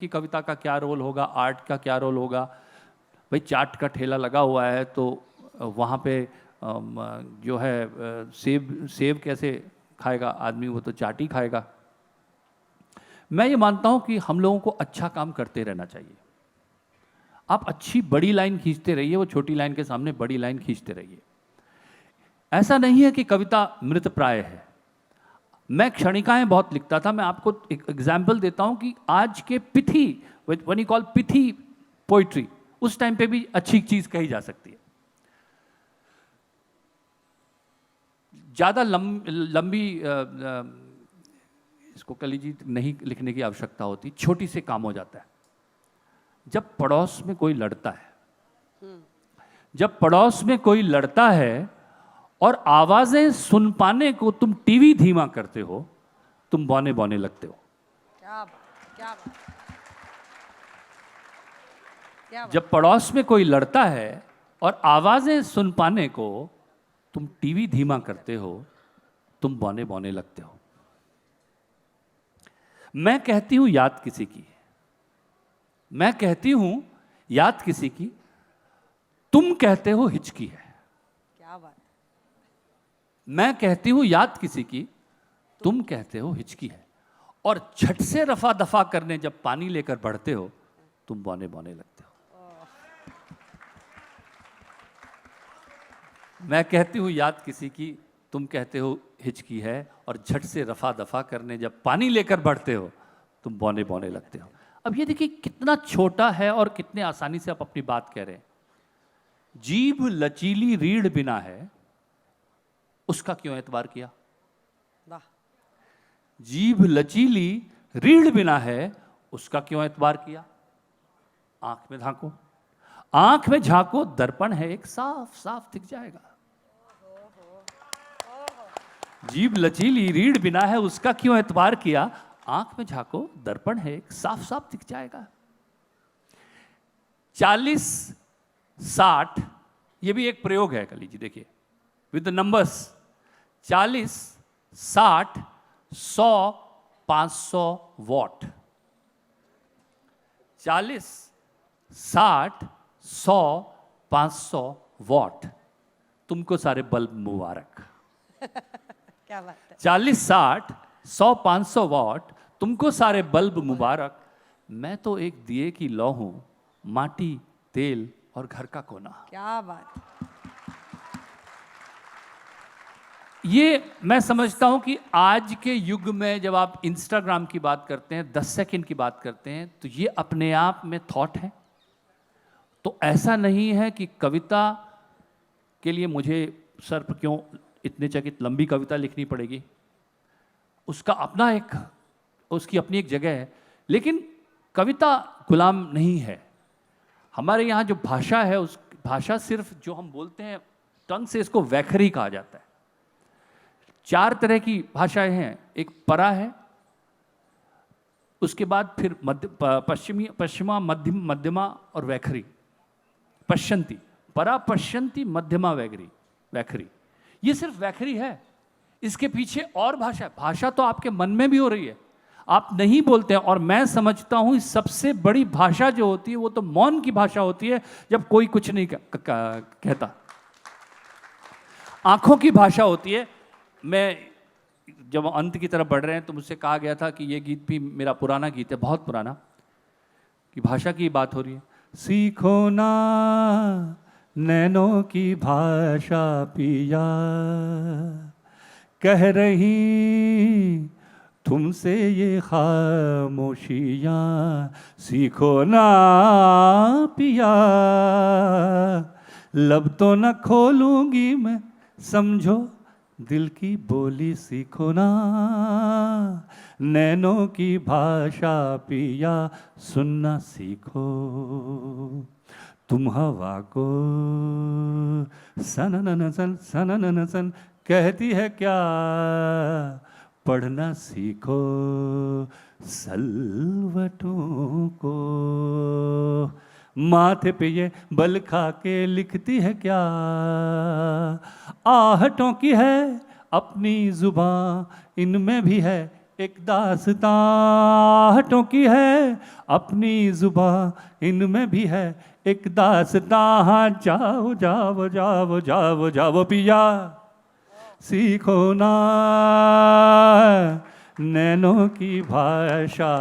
कि कविता का क्या रोल होगा, आर्ट का क्या रोल होगा। भाई चाट का ठेला लगा हुआ है तो वहाँ पे जो है सेब सेब कैसे खाएगा आदमी, वो तो चाट ही खाएगा। मैं ये मानता हूँ कि हम लोगों को अच्छा काम करते रहना चाहिए। आप अच्छी बड़ी लाइन खींचते रहिए, वो छोटी लाइन के सामने बड़ी लाइन खींचते रहिए। ऐसा नहीं है कि कविता मृत प्राय है। मैं क्षणिकाएं बहुत लिखता था। मैं आपको एक एग्जाम्पल देता हूं कि आज के pithy, when you call pithy poetry, उस टाइम पे भी अच्छी चीज कही जा सकती है। ज्यादा लंबी इसको कह लीजिए नहीं लिखने की आवश्यकता होती, छोटी से काम हो जाता है। जब पड़ोस में कोई लड़ता है, जब पड़ोस में कोई लड़ता है और आवाजें सुन पाने को तुम टीवी धीमा करते हो, तुम बौने बौने लगते हो। क्या बात, क्या बात, क्या बात। जब पड़ोस में कोई लड़ता है और आवाजें सुन पाने को तुम टीवी धीमा करते हो, तुम बौने बौने लगते हो। मैं कहती हूं याद किसी की, मैं कहती हूं याद किसी की, तुम कहते हो हिचकी है। क्या बात। मैं कहती हूं याद किसी की, तुम कहते हो हिचकी है। और झट से रफा दफा करने जब पानी लेकर बढ़ते हो, तुम बौने बौने लगते हो। मैं कहती हूं याद किसी की, तुम कहते हो हिचकी है, और झट से रफा दफा करने जब पानी लेकर बढ़ते हो, तुम बौने बौने लगते हो। अब ये देखिए कितना छोटा है और कितने आसानी से आप अपनी बात कह रहे हैं। जीभ लचीली रीढ़ बिना है, उसका क्यों एतबार किया? वाह। जीभ लचीली रीढ़ बिना है, उसका क्यों एतबार किया? आंख में झांको, आंख में झांको, दर्पण है एक, साफ साफ दिख जाएगा। जीभ लचीली रीढ़ बिना है, उसका क्यों एतबार किया? आंख में झांको, दर्पण है एक, साफ साफ दिख जाएगा। 40-60 ये भी एक प्रयोग है, कल जी देखिए with the numbers. 40, 60, 100, 500 what. 40, 60, 100, 500 what. तुमको सारे बल्ब मुबारक। क्या बात है। 40, 60, 100, 500 वॉट, तुमको सारे बल्ब मुबारक। मैं तो एक दिए की लौ हूं, माटी, तेल और घर का कोना। क्या बात। ये मैं समझता हूं कि आज के युग में जब आप इंस्टाग्राम की बात करते हैं, 10 सेकंड की बात करते हैं, तो ये अपने आप में थॉट है। तो ऐसा नहीं है कि कविता के लिए मुझे सर पर क्यों इतने चकित लंबी कविता लिखनी पड़ेगी। उसका अपना एक, उसकी अपनी एक जगह है। लेकिन कविता गुलाम नहीं है। हमारे यहाँ जो भाषा है, उस भाषा सिर्फ जो हम बोलते हैं टंग से, इसको वैखरी कहा जाता है। 4 तरह की भाषाएं हैं। एक परा है, उसके बाद फिर पश्चिमा, मध्यमा और वैखरी। पश्चंती, परा, पश्चंती, मध्यमा, वैखरी। ये सिर्फ वैखरी है। इसके पीछे और भाषा है। भाषा तो आपके मन में भी हो रही है, आप नहीं बोलते हैं। और मैं समझता हूं सबसे बड़ी भाषा जो होती है वो तो मौन की भाषा होती है, जब कोई कुछ नहीं कहता। आंखों की भाषा होती है। मैं जब अंत की तरफ बढ़ रहे हैं तो मुझसे कहा गया था कि ये गीत भी मेरा पुराना गीत है, बहुत पुराना, कि भाषा की बात हो रही है। सीखो ना नैनों की भाषा पिया, कह रही तुमसे ये खामोशियाँ। सीखो ना पिया, लब तो न खोलूंगी मैं, समझो दिल की बोली। सीखो ना नैनों की भाषा पिया, सुनना सीखो। तुम हवा को सननन सन सननन सन कहती है क्या, पढ़ना सीखो सलवटों को। माथे पे ये बल खा के लिखती है क्या, आहटों की है अपनी जुबां, इनमें भी है एक दास्तां हटों की है, अपनी जुबां इनमें भी है एक दास्तां। हाँ जाओ जाओ जाओ जाओ जाओ पिया, सीखो ना नैनों की भाषा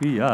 पिया।